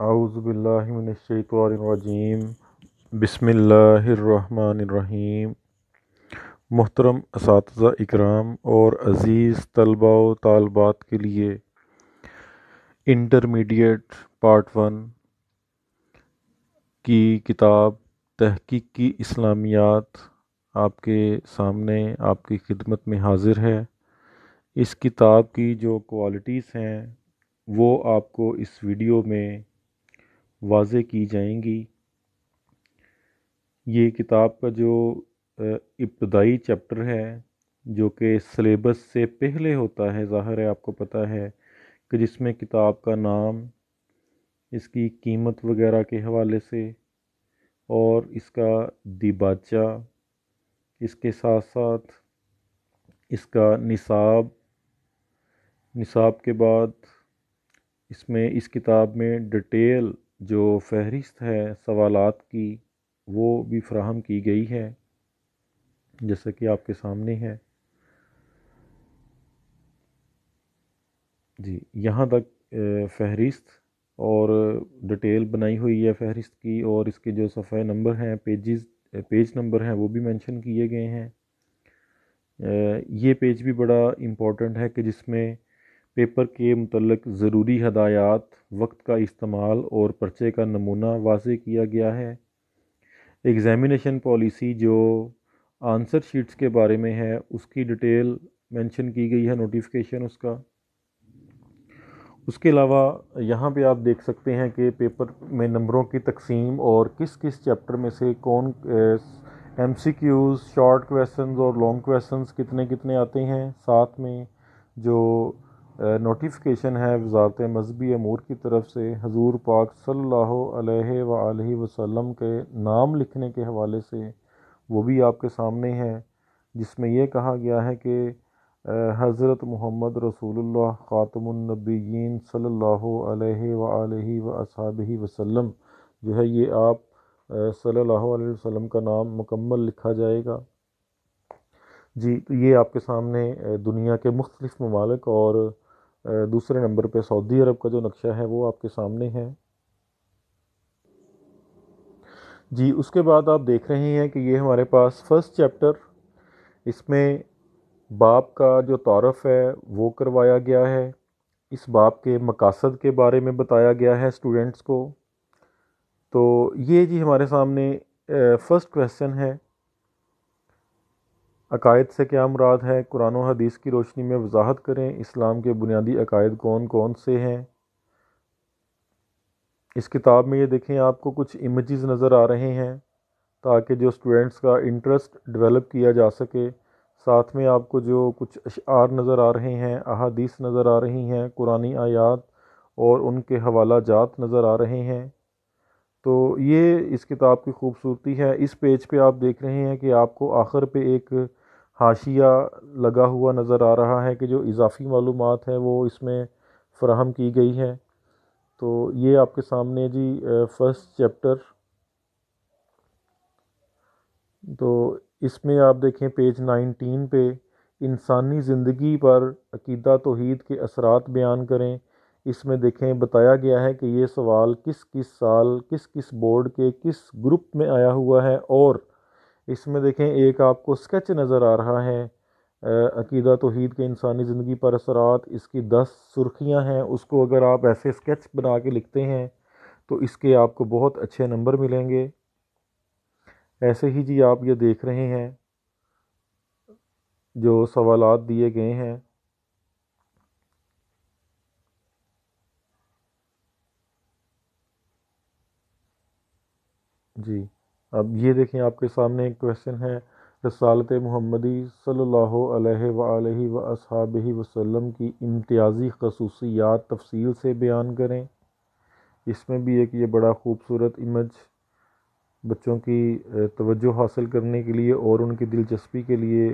اعوذ باللہ من الشیطان الرجیم بسم اللہ الرحمن الرحیم۔ محترم اساتذہ اکرام اور عزیز طلباء و طالبات کے لیے انٹرمیڈیٹ پارٹ 1 کی کتاب تحقیقی اسلامیات آپ کے سامنے آپ کی خدمت میں حاضر ہے۔ اس کتاب کی جو کوالٹیز ہیں وہ آپ کو اس ویڈیو میں واضح کی جائیں گی۔ یہ کتاب کا جو ابتدائی چیپٹر ہے جو کہ سلیبس سے پہلے ہوتا ہے، ظاہر ہے آپ کو پتہ ہے کہ جس میں کتاب کا نام، اس کی قیمت وغیرہ کے حوالے سے اور اس کا دیباچہ، اس کے ساتھ ساتھ اس کا نصاب کے بعد اس کتاب میں ڈیٹیل جو فہرست ہے سوالات کی وہ بھی فراہم کی گئی ہے، جیسا کہ آپ کے سامنے ہے۔ جی، یہاں تک فہرست اور ڈیٹیل بنائی ہوئی ہے فہرست کی، اور اس کے جو صفحہ نمبر ہیں، پیج نمبر ہیں، وہ بھی مینشن کیے گئے ہیں۔ یہ پیج بھی بڑا امپورٹنٹ ہے کہ جس میں پیپر کے متعلق ضروری ہدایات، وقت کا استعمال اور پرچے کا نمونہ واضح کیا گیا ہے۔ ایگزامینیشن پالیسی جو آنسر شیٹس کے بارے میں ہے اس کی ڈیٹیل مینشن کی گئی ہے، نوٹیفیکیشن اس کا۔ اس کے علاوہ یہاں پہ آپ دیکھ سکتے ہیں کہ پیپر میں نمبروں کی تقسیم اور کس چیپٹر میں سے کون M C Qs, short questions اور لانگ کویسچنز کتنے آتے ہیں۔ ساتھ میں جو نوٹیفیکیشن ہے وزارت مذہبی امور کی طرف سے حضور پاک صلی اللہ علیہ وآلہ وسلم کے نام لکھنے کے حوالے سے، وہ بھی آپ کے سامنے ہے، جس میں یہ کہا گیا ہے کہ حضرت محمد رسول اللہ خاتم النبیین صلی اللہ علیہ وآلہ وصحبہ وسلم جو ہے، یہ آپ صلی اللہ علیہ وسلم کا نام مکمل لکھا جائے گا۔ جی، تو یہ آپ کے سامنے دنیا کے مختلف ممالک اور دوسرے نمبر پہ سعودی عرب کا جو نقشہ ہے وہ آپ کے سامنے ہے۔ جی، اس کے بعد آپ دیکھ رہے ہیں کہ یہ ہمارے پاس فرسٹ چیپٹر، اس میں باب کا جو تعارف ہے وہ کروایا گیا ہے، اس باب کے مقاصد کے بارے میں بتایا گیا ہے اسٹوڈنٹس کو۔ تو یہ جی ہمارے سامنے فرسٹ کویسچن ہے، عقائد سے کیا مراد ہے؟ قرآن و حدیث کی روشنی میں وضاحت کریں، اسلام کے بنیادی عقائد کون کون سے ہیں؟ اس کتاب میں یہ دیکھیں آپ کو کچھ امیجز نظر آ رہے ہیں تاکہ جو اسٹوڈنٹس کا انٹرسٹ ڈیولپ کیا جا سکے۔ ساتھ میں آپ کو جو کچھ اشعار نظر آ رہے ہیں، احادیث نظر آ رہی ہیں، قرآنی آیات اور ان کے حوالہ جات نظر آ رہے ہیں۔ تو یہ اس کتاب کی خوبصورتی ہے۔ اس پیج پہ آپ دیکھ رہے ہیں کہ آپ کو آخر پہ ایک حاشیہ لگا ہوا نظر آ رہا ہے کہ جو اضافی معلومات ہے وہ اس میں فراہم کی گئی ہے۔ تو یہ آپ کے سامنے جی فرسٹ چیپٹر، تو اس میں آپ دیکھیں پیج 19 پہ انسانی زندگی پر عقیدہ توحید کے اثرات بیان کریں۔ اس میں دیکھیں بتایا گیا ہے کہ یہ سوال کس سال کس بورڈ کے کس گروپ میں آیا ہوا ہے، اور اس میں دیکھیں ایک آپ کو سکیچ نظر آ رہا ہے عقیدہ توحید کے انسانی زندگی پر اثرات، اس کی 10 سرخیاں ہیں، اس کو اگر آپ ایسے سکیچ بنا کے لکھتے ہیں تو اس کے آپ کو بہت اچھے نمبر ملیں گے۔ ایسے ہی جی آپ یہ دیکھ رہے ہیں جو سوالات دیے گئے ہیں۔ جی، اب یہ دیکھیں آپ کے سامنے ایک کویسچن ہے، رسالت محمدی صلی اللہ علیہ وآلہ وصحبہ وسلم کی امتیازی خصوصیات تفصیل سے بیان کریں۔ اس میں بھی ایک یہ بڑا خوبصورت امیج بچوں کی توجہ حاصل کرنے کے لیے اور ان کی دلچسپی کے لیے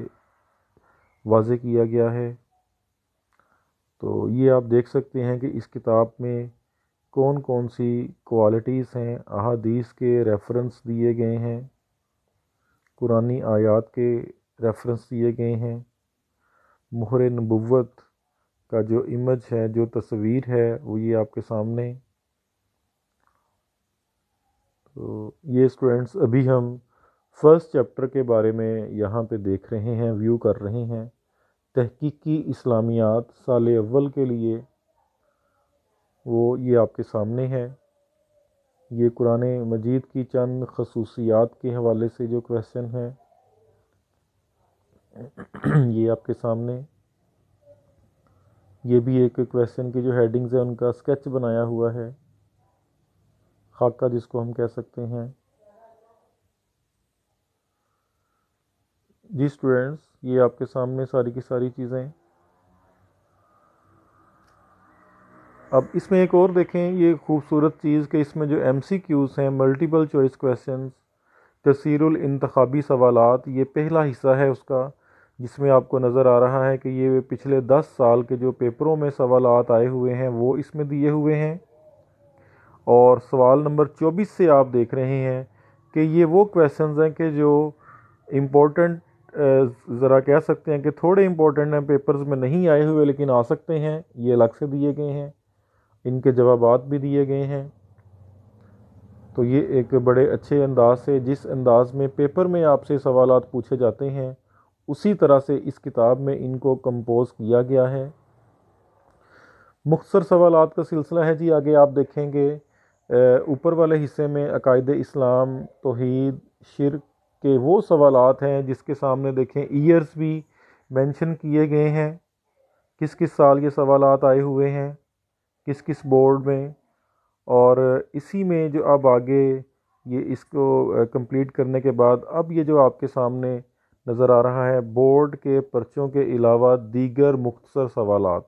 واضح کیا گیا ہے۔ تو یہ آپ دیکھ سکتے ہیں کہ اس کتاب میں کون کون سی کوالٹیز ہیں، احادیث کے ریفرنس دیے گئے ہیں، قرآنی آیات کے ریفرنس دیے گئے ہیں، مہر نبوت کا جو امیج ہے، جو تصویر ہے وہ یہ آپ کے سامنے تو یہ اسٹوڈنٹس ابھی ہم فرسٹ چیپٹر کے بارے میں یہاں پہ دیکھ رہے ہیں، ویو کر رہے ہیں۔ تحقیقی اسلامیات سال اول کے لیے وہ یہ آپ کے سامنے ہے۔ یہ قرآن مجید کی چند خصوصیات کے حوالے سے جو کویشچن ہیں یہ آپ کے سامنے، یہ بھی ایک کویشچن کی جو ہیڈنگز ہیں ان کا اسکیچ بنایا ہوا ہے، خاکہ جس کو ہم کہہ سکتے ہیں۔ جی اسٹوڈنٹس، یہ آپ کے سامنے ساری کی ساری چیزیں۔ اب اس میں ایک اور دیکھیں یہ خوبصورت چیز کہ اس میں جو ایم سی کیوز ہیں، ملٹیپل چوائس کویشچنز، تسیر الانتخابی سوالات، یہ پہلا حصہ ہے اس کا، جس میں آپ کو نظر آ رہا ہے کہ یہ پچھلے 10 سال کے جو پیپروں میں سوالات آئے ہوئے ہیں وہ اس میں دیے ہوئے ہیں، اور سوال نمبر 24 سے آپ دیکھ رہے ہیں کہ یہ وہ کویشچنز ہیں کہ جو امپورٹنٹ، ذرا کہہ سکتے ہیں کہ تھوڑے امپورٹنٹ ہیں، پیپرز میں نہیں آئے ہوئے لیکن آ سکتے ہیں، یہ الگ سے دیے گئے ہیں، ان کے جوابات بھی دیے گئے ہیں۔ تو یہ ایک بڑے اچھے انداز سے، جس انداز میں پیپر میں آپ سے سوالات پوچھے جاتے ہیں اسی طرح سے اس کتاب میں ان کو کمپوز کیا گیا ہے۔ مختصر سوالات کا سلسلہ ہے جی، آگے آپ دیکھیں گے اوپر والے حصے میں عقائد اسلام، توحید، شرک کے وہ سوالات ہیں جس کے سامنے دیکھیں ایئرز بھی مینشن کیے گئے ہیں، کس کس سال یہ سوالات آئے ہوئے ہیں، کس کس بورڈ میں، اور اسی میں جو اب آگے یہ اس کو کمپلیٹ کرنے کے بعد اب یہ جو آپ کے سامنے نظر آ رہا ہے بورڈ کے پرچوں کے علاوہ دیگر مختصر سوالات،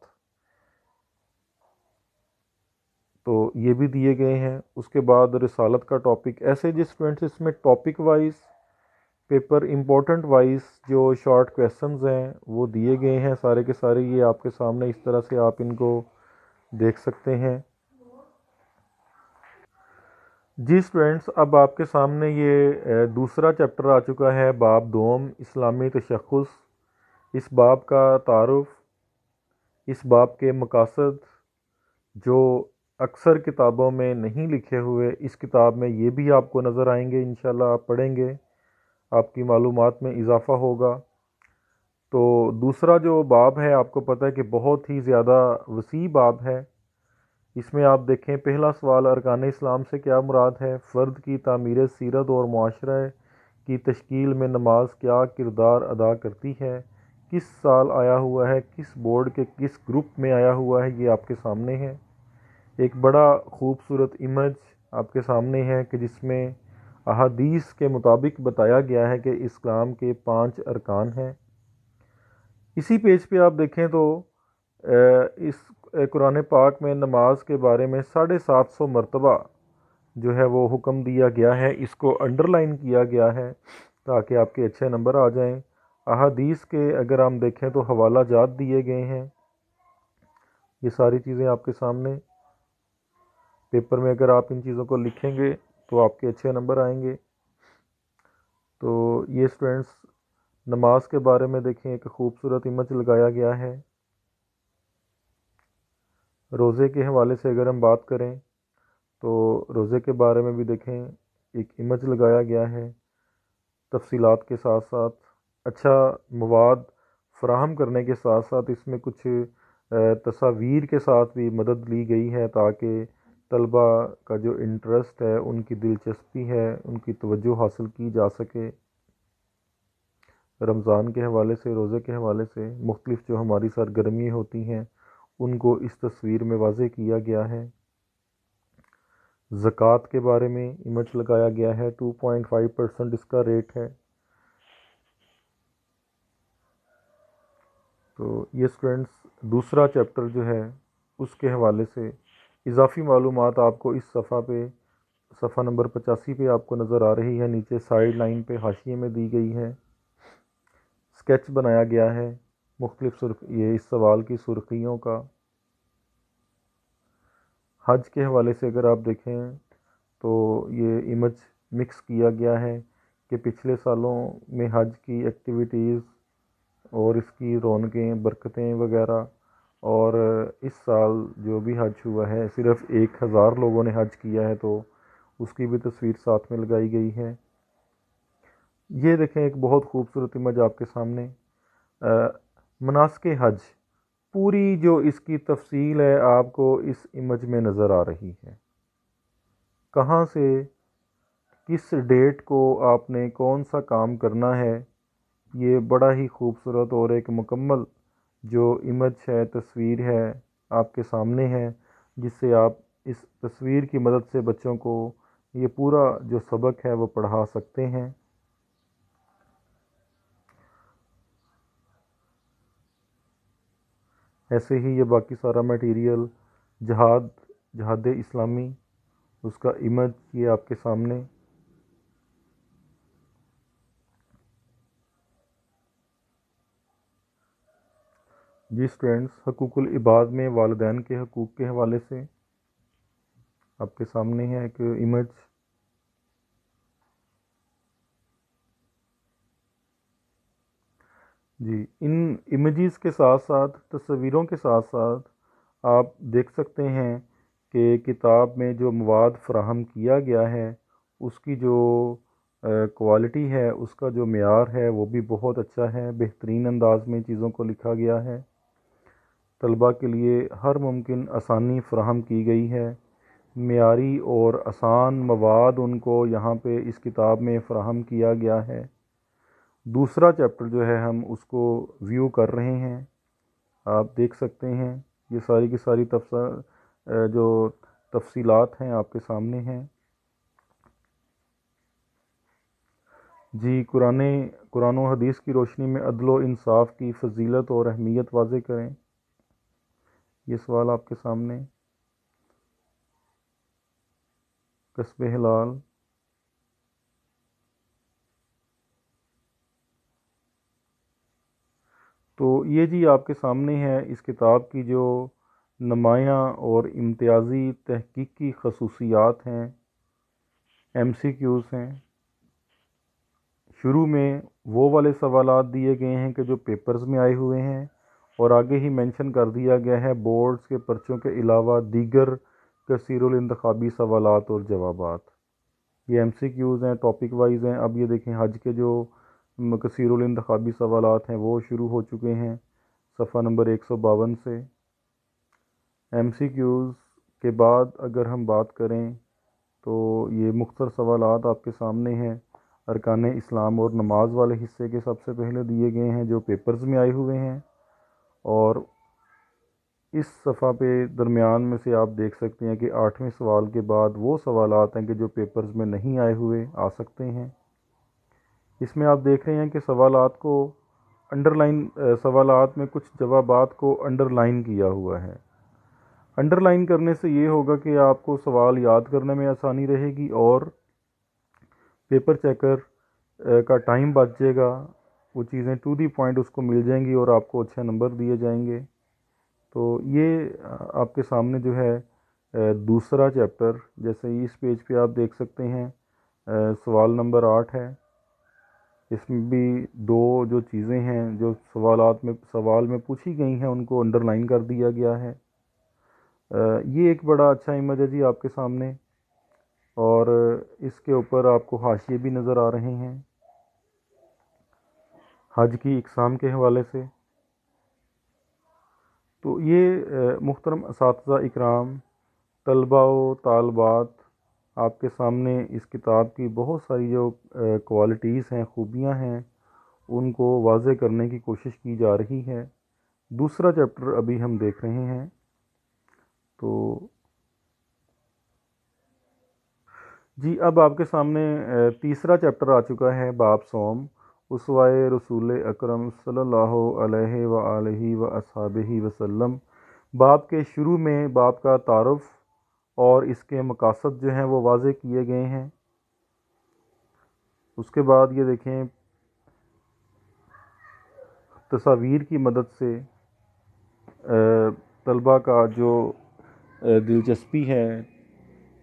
تو یہ بھی دیے گئے ہیں۔ اس کے بعد رسالت کا ٹاپک، ایسے جس اسٹوڈنٹس اس میں topic wise, paper important wise جو شارٹ کویشچنز ہیں وہ دیے گئے ہیں سارے کے سارے، یہ آپ کے سامنے اس طرح سے آپ ان کو دیکھ سکتے ہیں۔ جی اسٹوڈنٹس، اب آپ کے سامنے یہ دوسرا چیپٹر آ چکا ہے، باب دوم، اسلامی تشخص۔ اس باب کا تعارف، اس باب کے مقاصد جو اکثر کتابوں میں نہیں لکھے ہوئے، اس کتاب میں یہ بھی آپ کو نظر آئیں گے، انشاءاللہ آپ پڑھیں گے آپ کی معلومات میں اضافہ ہوگا۔ تو دوسرا جو باب ہے آپ کو پتہ ہے کہ بہت ہی زیادہ وسیع باب ہے۔ اس میں آپ دیکھیں پہلا سوال، ارکان اسلام سے کیا مراد ہے؟ فرد کی تعمیر سیرت اور معاشرہ کی تشکیل میں نماز کیا کردار ادا کرتی ہے؟ کس سال آیا ہوا ہے؟ کس بورڈ کے کس گروپ میں آیا ہوا ہے؟ یہ آپ کے سامنے ہے۔ ایک بڑا خوبصورت امیج آپ کے سامنے ہے کہ جس میں احادیث کے مطابق بتایا گیا ہے کہ اسلام کے 5 ارکان ہیں۔ اسی پیج پہ آپ دیکھیں تو اس قرآن پاک میں نماز کے بارے میں 750 مرتبہ جو ہے وہ حکم دیا گیا ہے، اس کو انڈر لائن کیا گیا ہے تاکہ آپ کے اچھے نمبر آ جائیں۔ احادیث کے اگر ہم دیکھیں تو حوالہ جات دیے گئے ہیں، یہ ساری چیزیں آپ کے سامنے پیپر میں اگر آپ ان چیزوں کو لکھیں گے تو آپ کے اچھے نمبر آئیں گے۔ تو یہ اسٹوڈنٹس نماز کے بارے میں دیکھیں ایک خوبصورت امیج لگایا گیا ہے۔ روزے کے حوالے سے اگر ہم بات کریں تو روزے کے بارے میں بھی دیکھیں ایک امیج لگایا گیا ہے، تفصیلات کے ساتھ ساتھ اچھا مواد فراہم کرنے کے ساتھ ساتھ اس میں کچھ تصاویر کے ساتھ بھی مدد لی گئی ہے تاکہ طلبہ کا جو انٹرسٹ ہے، ان کی دلچسپی ہے، ان کی توجہ حاصل کی جا سکے۔ رمضان کے حوالے سے، روزے کے حوالے سے مختلف جو ہماری سرگرمیاں ہوتی ہیں ان کو اس تصویر میں واضح کیا گیا ہے۔ زکوٰۃ کے بارے میں امیج لگایا گیا ہے، 2.5% اس کا ریٹ ہے۔ تو یہ اسٹوڈنٹس دوسرا چیپٹر جو ہے اس کے حوالے سے اضافی معلومات آپ کو اس صفحہ پہ، صفحہ نمبر 85 پہ آپ کو نظر آ رہی ہے، نیچے سائیڈ لائن پہ حاشیے میں دی گئی ہے، اسکیچ بنایا گیا ہے مختلف یہ اس سوال کی سرخیوں کا۔ حج کے حوالے سے اگر آپ دیکھیں تو یہ امیج مکس کیا گیا ہے کہ پچھلے سالوں میں حج کی ایکٹیویٹیز اور اس کی رونقیں، برکتیں وغیرہ، اور اس سال جو بھی حج ہوا ہے صرف 1000 لوگوں نے حج کیا ہے، تو اس کی بھی تصویر ساتھ میں لگائی گئی ہے۔ یہ دیکھیں ایک بہت خوبصورت امیج آپ کے سامنے، مناسک حج، پوری جو اس کی تفصیل ہے آپ کو اس امیج میں نظر آ رہی ہے، کہاں سے کس ڈیٹ کو آپ نے کون سا کام کرنا ہے۔ یہ بڑا ہی خوبصورت اور ایک مکمل جو امیج ہے، تصویر ہے آپ کے سامنے ہے، جس سے آپ اس تصویر کی مدد سے بچوں کو یہ پورا جو سبق ہے وہ پڑھا سکتے ہیں۔ ایسے ہی یہ باقی سارا میٹیریل جہاد اسلامی، اس کا امیج یہ آپ کے سامنے۔ جی اسٹوڈنٹس، حقوق العباد میں والدین کے حقوق کے حوالے سے آپ کے سامنے ہے ایک امیج۔ جی، ان امیجز کے ساتھ ساتھ، تصویروں کے ساتھ ساتھ آپ دیکھ سکتے ہیں کہ کتاب میں جو مواد فراہم کیا گیا ہے اس کی جو کوالٹی ہے، اس کا جو معیار ہے وہ بھی بہت اچھا ہے، بہترین انداز میں چیزوں کو لکھا گیا ہے۔ طلباء کے لیے ہر ممکن آسانی فراہم کی گئی ہے، معیاری اور آسان مواد ان کو یہاں پہ اس کتاب میں فراہم کیا گیا ہے۔ دوسرا چیپٹر جو ہے ہم اس کو ویو کر رہے ہیں، آپ دیکھ سکتے ہیں یہ ساری کی ساری جو تفصیلات ہیں آپ کے سامنے ہیں۔ جی، قرآن و حدیث کی روشنی میں عدل و انصاف کی فضیلت اور اہمیت واضح کریں، یہ سوال آپ کے سامنے۔ کسب حلال، تو یہ جی آپ کے سامنے ہے اس کتاب کی جو نمایاں اور امتیازی تحقیقی خصوصیات ہیں، ایم سی کیوز ہیں۔ شروع میں وہ والے سوالات دیے گئے ہیں کہ جو پیپرز میں آئے ہوئے ہیں، اور آگے ہی مینشن کر دیا گیا ہے بورڈز کے پرچوں کے علاوہ دیگر کثیر الانتخابی سوالات اور جوابات۔ یہ ایم سی کیوز ہیں، ٹاپک وائز ہیں۔ اب یہ دیکھیں حج کے جو کثیر الانتخابی سوالات ہیں وہ شروع ہو چکے ہیں صفحہ نمبر 152 سے۔ ایم سی کیوز کے بعد اگر ہم بات کریں تو یہ مختصر سوالات آپ کے سامنے ہیں، ارکان اسلام اور نماز والے حصے کے سب سے پہلے دیے گئے ہیں جو پیپرز میں آئے ہوئے ہیں، اور اس صفحہ پہ درمیان میں سے آپ دیکھ سکتے ہیں کہ 8ویں سوال کے بعد وہ سوالات ہیں کہ جو پیپرز میں نہیں آئے ہوئے آ سکتے ہیں۔ اس میں آپ دیکھ رہے ہیں کہ سوالات کو سوالات میں کچھ جوابات کو انڈر لائن کیا ہوا ہے۔ انڈر لائن کرنے سے یہ ہوگا کہ آپ کو سوال یاد کرنے میں آسانی رہے گی، اور پیپر چیکر کا ٹائم بچ جائے گا، وہ چیزیں ٹو دی پوائنٹ اس کو مل جائیں گی اور آپ کو اچھے نمبر دیے جائیں گے۔ تو یہ آپ کے سامنے جو ہے دوسرا چیپٹر، جیسے اس پیج پہ آپ دیکھ سکتے ہیں سوال نمبر 8 ہے، اس میں بھی دو جو چیزیں ہیں جو سوال میں پوچھی گئی ہیں ان کو انڈر لائن کر دیا گیا ہے۔ یہ ایک بڑا اچھا امیج ہے جی آپ کے سامنے، اور اس کے اوپر آپ کو حاشیے بھی نظر آ رہے ہیں حج کی اقسام کے حوالے سے۔ تو یہ محترم اساتذہ اکرام، طلباء و طالبات، آپ کے سامنے اس کتاب کی بہت ساری جو کوالٹیز ہیں، خوبیاں ہیں، ان کو واضح کرنے کی کوشش کی جا رہی ہے۔ دوسرا چیپٹر ابھی ہم دیکھ رہے ہیں، تو جی اب آپ کے سامنے تیسرا چیپٹر آ چکا ہے، باب صوم، اسوائے رسول اکرم صلی اللہ علیہ وآلہ وصحبہ وسلم۔ باب کے شروع میں باب کا تعارف اور اس کے مقاصد جو ہیں وہ واضح کیے گئے ہیں۔ اس کے بعد یہ دیکھیں تصاویر کی مدد سے طلباء کا جو دلچسپی ہے،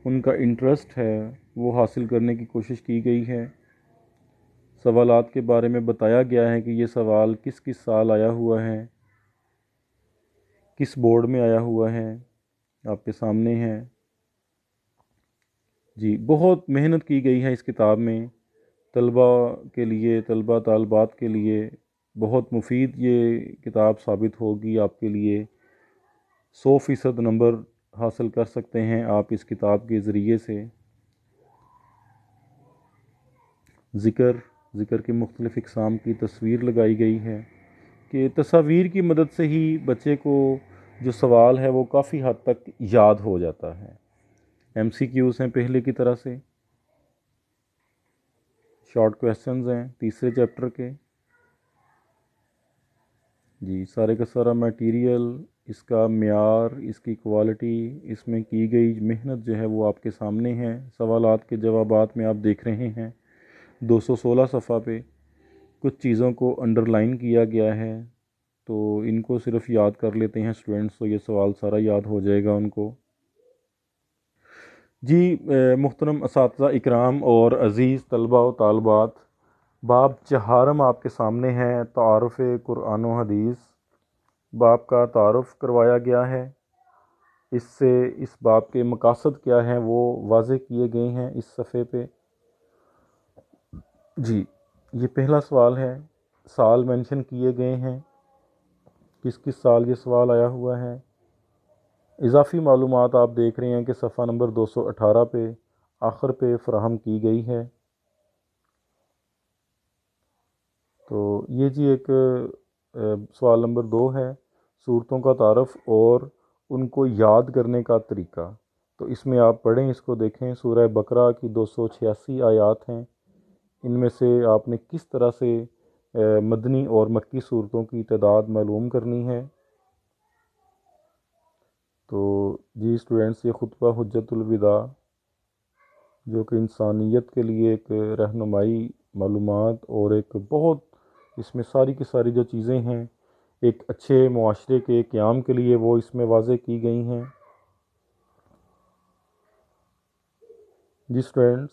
ان کا انٹرسٹ ہے، وہ حاصل کرنے کی کوشش کی گئی ہے۔ سوالات کے بارے میں بتایا گیا ہے کہ یہ سوال کس کس سال آیا ہوا ہے، کس بورڈ میں آیا ہوا ہے، آپ کے سامنے ہے۔ جی بہت محنت کی گئی ہے اس کتاب میں، طلبہ کے لیے، طلبہ طالبات کے لیے بہت مفید یہ کتاب ثابت ہوگی آپ کے لیے۔ 100% نمبر حاصل کر سکتے ہیں آپ اس کتاب کے ذریعے سے۔ ذکر کے مختلف اقسام کی تصویر لگائی گئی ہے کہ تصاویر کی مدد سے ہی بچے کو جو سوال ہے وہ کافی حد تک یاد ہو جاتا ہے۔ ایم سی کیوز ہیں پہلے کی طرح سے، شارٹ کویسچنز ہیں تیسرے چیپٹر کے۔ جی سارے کا سارا میٹیریل، اس کا معیار، اس کی کوالٹی، اس میں کی گئی محنت جو ہے وہ آپ کے سامنے ہے۔ سوالات کے جوابات میں آپ دیکھ رہے ہیں 216 صفحہ پہ کچھ چیزوں کو انڈر لائن کیا گیا ہے، تو ان کو صرف یاد کر لیتے ہیں اسٹوڈنٹس تو یہ سوال سارا یاد ہو جائے گا ان کو۔ جی محترم اساتذہ اکرام اور عزیز طلبہ و طالبات، باب چہارم آپ کے سامنے ہے، تعارف قرآن و حدیث۔ باب کا تعارف کروایا گیا ہے، اس سے اس باب کے مقاصد کیا ہیں وہ واضح کیے گئے ہیں اس صفحے پہ۔ جی یہ پہلا سوال ہے، سال مینشن کیے گئے ہیں، کس کس سال یہ سوال آیا ہوا ہے۔ اضافی معلومات آپ دیکھ رہے ہیں کہ صفحہ نمبر 218 پہ آخر پہ فراہم کی گئی ہے۔ تو یہ جی ایک سوال نمبر 2 ہے، صورتوں کا تعارف اور ان کو یاد کرنے کا طریقہ۔ تو اس میں آپ پڑھیں، اس کو دیکھیں، سورہ بقرہ کی 286 آیات ہیں، ان میں سے آپ نے کس طرح سے مدنی اور مکی صورتوں کی تعداد معلوم کرنی ہے۔ تو جی اسٹوڈنٹس، یہ خطبہ حجت الوداع جو کہ انسانیت کے لیے ایک رہنمائی معلومات اور ایک بہت، اس میں ساری کی ساری جو چیزیں ہیں ایک اچھے معاشرے کے قیام کے لیے وہ اس میں واضح کی گئی ہیں۔ جی اسٹوڈنٹس،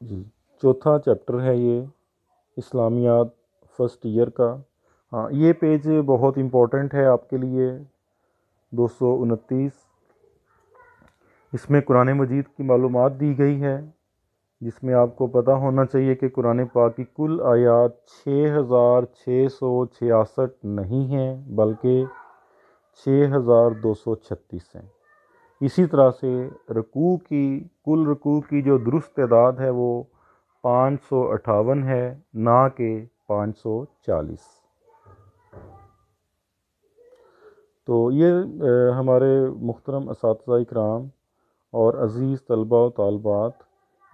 جی چوتھا چیپٹر ہے یہ اسلامیات فرسٹ ایئر کا۔ ہاں یہ پیج بہت امپورٹنٹ ہے آپ کے لیے، 229۔ اس میں قرآن مجید کی معلومات دی گئی ہے، جس میں آپ کو پتہ ہونا چاہیے کہ قرآن پاک کی کل آیات 6666 نہیں ہیں بلکہ 6236 ہیں۔ اسی طرح سے کل رکوع کی جو درست تعداد ہے وہ 558 ہے، نہ کہ 540۔ تو یہ ہمارے محترم اساتذہ اکرام اور عزیز طلبہ و طالبات،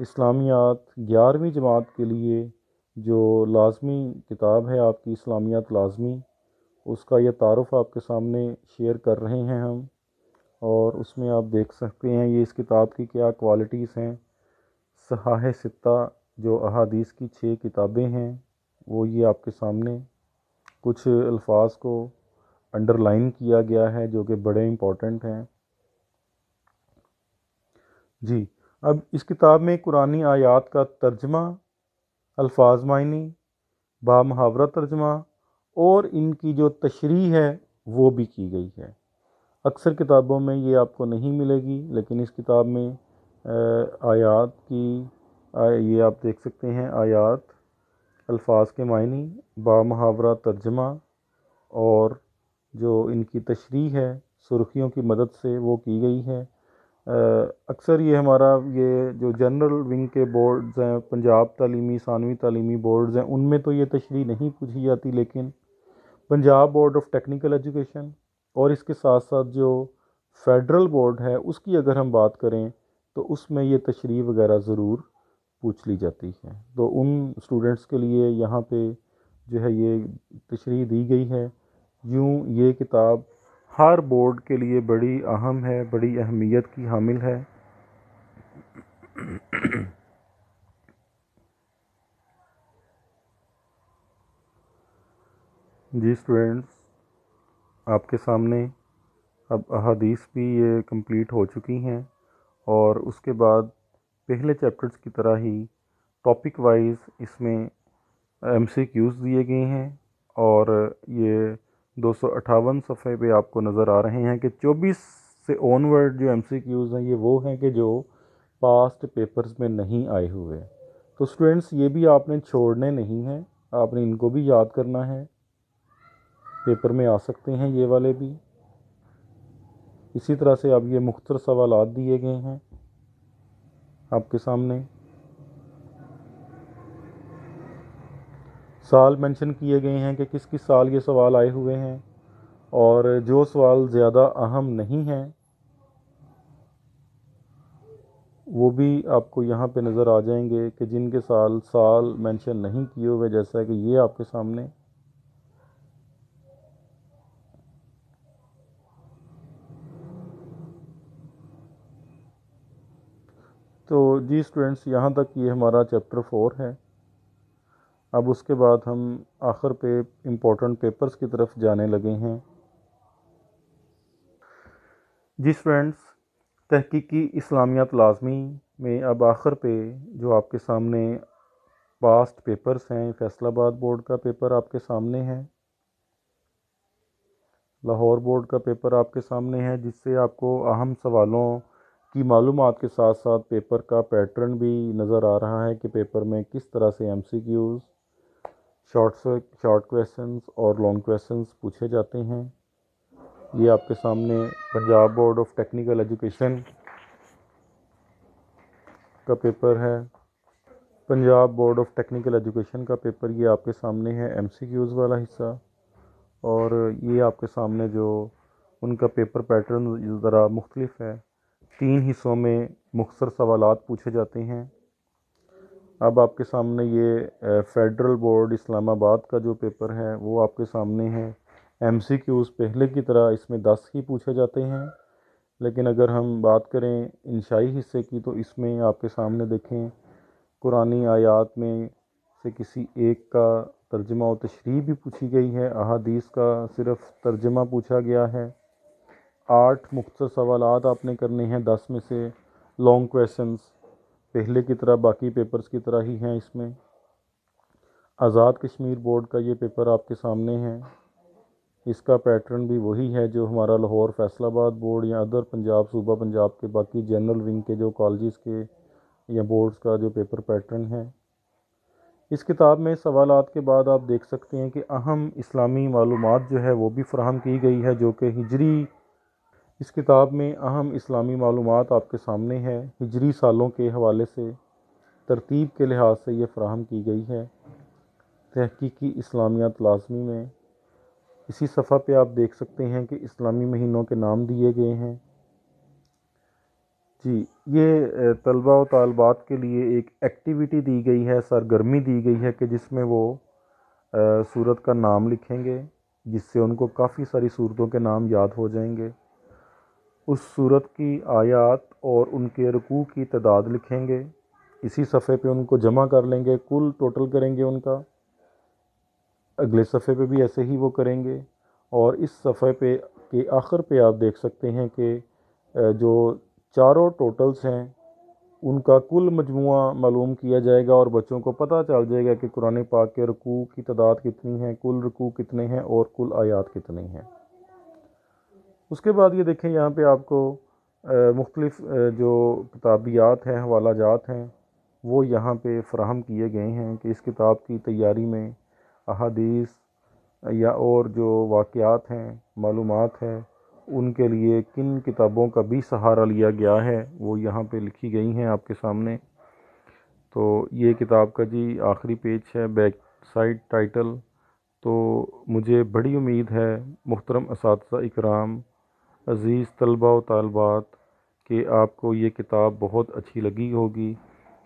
اسلامیات 11ویں جماعت کے لیے جو لازمی کتاب ہے آپ کی اسلامیات لازمی، اس کا یہ تعارف آپ کے سامنے شیئر کر رہے ہیں ہم، اور اس میں آپ دیکھ سکتے ہیں یہ اس کتاب کی کیا کوالٹیز ہیں۔ صحاح ستہ جو احادیث کی 6 کتابیں ہیں وہ یہ آپ کے سامنے، کچھ الفاظ کو انڈر لائن کیا گیا ہے جو کہ بڑے امپورٹنٹ ہیں۔ جی اب اس کتاب میں قرآنی آیات کا ترجمہ، الفاظ معنی، با محاورہ ترجمہ اور ان کی جو تشریح ہے وہ بھی کی گئی ہے۔ اکثر کتابوں میں یہ آپ کو نہیں ملے گی، لیکن اس کتاب میں آیات کی یہ آپ دیکھ سکتے ہیں، آیات، الفاظ کے معنی، با محاورہ ترجمہ اور جو ان کی تشریح ہے سرخیوں کی مدد سے وہ کی گئی ہے۔ اکثر یہ ہمارا یہ جو جنرل ونگ کے بورڈز ہیں، پنجاب تعلیمی ثانوی تعلیمی بورڈز ہیں، ان میں تو یہ تشریح نہیں پوچھی جاتی، لیکن Punjab board of technical education اور اس کے ساتھ ساتھ جو فیڈرل بورڈ ہے اس کی اگر ہم بات کریں تو اس میں یہ تشریح وغیرہ ضرور پوچھ لی جاتی ہے۔ تو ان اسٹوڈنٹس کے لیے یہاں پہ جو ہے یہ تشریح دی گئی ہے۔ یوں یہ کتاب ہر بورڈ کے لیے بڑی اہم ہے، بڑی اہمیت کی حامل ہے۔ جی اسٹوڈنٹس، آپ کے سامنے اب احادیث بھی یہ کمپلیٹ ہو چکی ہیں، اور اس کے بعد پہلے چیپٹرز کی طرح ہی ٹاپک وائز اس میں ایم سی کیوز دیے گئے ہیں، اور یہ 258 صفحے پہ آپ کو نظر آ رہے ہیں کہ 24 سے آنورڈ جو MCQs ہیں یہ وہ ہیں کہ جو پاسٹ پیپرز میں نہیں آئے ہوئے. تو اسٹوڈنٹس یہ بھی آپ نے چھوڑنے نہیں ہیں، آپ نے ان کو بھی یاد کرنا ہے، پیپر میں آ سکتے ہیں یہ والے بھی. اسی طرح سے اب یہ مختصر سوالات دیے گئے ہیں آپ کے سامنے، سال مینشن کیے گئے ہیں کہ کس کس سال یہ سوال آئے ہوئے ہیں، اور جو سوال زیادہ اہم نہیں ہیں وہ بھی آپ کو یہاں پہ نظر آ جائیں گے کہ جن کے سال مینشن نہیں کیے ہوئے، جیسا کہ یہ آپ کے سامنے. تو جی اسٹوڈنٹس، یہاں تک یہ ہمارا چیپٹر 4 ہے. اب اس کے بعد ہم آخر پہ امپورٹنٹ پیپرز کی طرف جانے لگے ہیں. جی اسٹوڈنٹس، تحقیقی اسلامیات لازمی میں اب آخر پہ جو آپ کے سامنے پاسٹ پیپرز ہیں، فیصل آباد بورڈ کا پیپر آپ کے سامنے ہے، لاہور بورڈ کا پیپر آپ کے سامنے ہے، جس سے آپ کو اہم سوالوں کی معلومات کے ساتھ ساتھ پیپر کا پیٹرن بھی نظر آ رہا ہے کہ پیپر میں کس طرح سے MCQs، شارٹ کویسچنز اور لانگ کویسچنز پوچھے جاتے ہیں. یہ آپ کے سامنے Punjab board of technical education کا پیپر ہے. Punjab board of technical education کا پیپر یہ آپ کے سامنے ہے، MCQs والا حصہ. اور یہ آپ کے سامنے جو ان کا پیپر پیٹرن ذرا مختلف ہے، 3 حصوں میں مختصر سوالات پوچھے جاتے ہیں. اب آپ کے سامنے یہ فیڈرل بورڈ اسلام آباد کا جو پیپر ہے وہ آپ کے سامنے ہے. MCQs پہلے کی طرح اس میں 10 ہی پوچھے جاتے ہیں، لیکن اگر ہم بات کریں انشائی حصے کی تو اس میں آپ کے سامنے دیکھیں قرآنی آیات میں سے کسی ایک کا ترجمہ و تشریح بھی پوچھی گئی ہے، احادیث کا صرف ترجمہ پوچھا گیا ہے. 8 مختصر سوالات آپ نے کرنے ہیں 10 میں سے. لانگ کویسچنز پہلے کی طرح باقی پیپرز کی طرح ہی ہیں اس میں. آزاد کشمیر بورڈ کا یہ پیپر آپ کے سامنے ہے، اس کا پیٹرن بھی وہی ہے جو ہمارا لاہور فیصل آباد بورڈ یا ادر پنجاب صوبہ پنجاب کے باقی جنرل ونگ کے جو کالجز کے یا بورڈز کا جو پیپر پیٹرن ہے. اس کتاب میں سوالات کے بعد آپ دیکھ سکتے ہیں کہ اہم اسلامی معلومات جو ہے وہ بھی فراہم کی گئی ہے، جو کہ ہجری، اس کتاب میں اہم اسلامی معلومات آپ کے سامنے ہے، ہجری سالوں کے حوالے سے ترتیب کے لحاظ سے یہ فراہم کی گئی ہے. تحقیقی اسلامیات لازمی میں اسی صفحہ پہ آپ دیکھ سکتے ہیں کہ اسلامی مہینوں کے نام دیے گئے ہیں. جی، یہ طلباء و طالبات کے لیے ایک ایکٹیویٹی دی گئی ہے، سرگرمی دی گئی ہے کہ جس میں وہ سورت کا نام لکھیں گے، جس سے ان کو کافی ساری سورتوں کے نام یاد ہو جائیں گے. اس سورت کی آیات اور ان کے رکوع کی تعداد لکھیں گے، اسی صفحے پہ ان کو جمع کر لیں گے، کل ٹوٹل کریں گے ان کا. اگلے صفحے پہ بھی ایسے ہی وہ کریں گے، اور اس صفحے پہ کے آخر پہ آپ دیکھ سکتے ہیں کہ جو چاروں ٹوٹلز ہیں ان کا کل مجموعہ معلوم کیا جائے گا، اور بچوں کو پتہ چل جائے گا کہ قرآن پاک کے رکوع کی تعداد کتنی ہے، کل رکوع کتنے ہیں اور کل آیات کتنی ہیں. اس کے بعد یہ دیکھیں یہاں پہ آپ کو مختلف جو کتابیات ہیں، حوالہ جات ہیں، وہ یہاں پہ فراہم کیے گئے ہیں کہ اس کتاب کی تیاری میں احادیث یا اور جو واقعات ہیں، معلومات ہیں، ان کے لیے کن کتابوں کا بھی سہارا لیا گیا ہے وہ یہاں پہ لکھی گئی ہیں آپ کے سامنے. تو یہ کتاب کا جی آخری پیج ہے، بیک سائڈ ٹائٹل. تو مجھے بڑی امید ہے محترم اساتذہ اکرام، عزیز طلباء و طالبات، کہ آپ کو یہ کتاب بہت اچھی لگی ہوگی.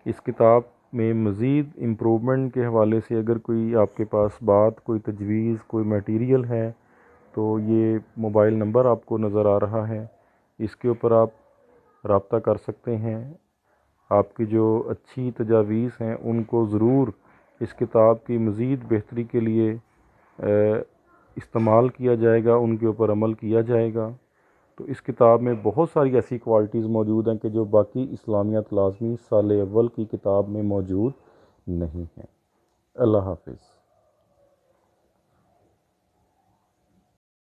اس کتاب میں مزید امپرومنٹ کے حوالے سے اگر کوئی آپ کے پاس بات، کوئی تجویز، کوئی میٹیریل ہے تو یہ موبائل نمبر آپ کو نظر آ رہا ہے، اس کے اوپر آپ رابطہ کر سکتے ہیں. آپ کی جو اچھی تجاویز ہیں ان کو ضرور اس کتاب کی مزید بہتری کے لیے استعمال کیا جائے گا، ان کے اوپر عمل کیا جائے گا. تو اس کتاب میں بہت ساری ایسی کوالٹیز موجود ہیں کہ جو باقی اسلامیات لازمی سال اول کی کتاب میں موجود نہیں ہیں. اللہ حافظ.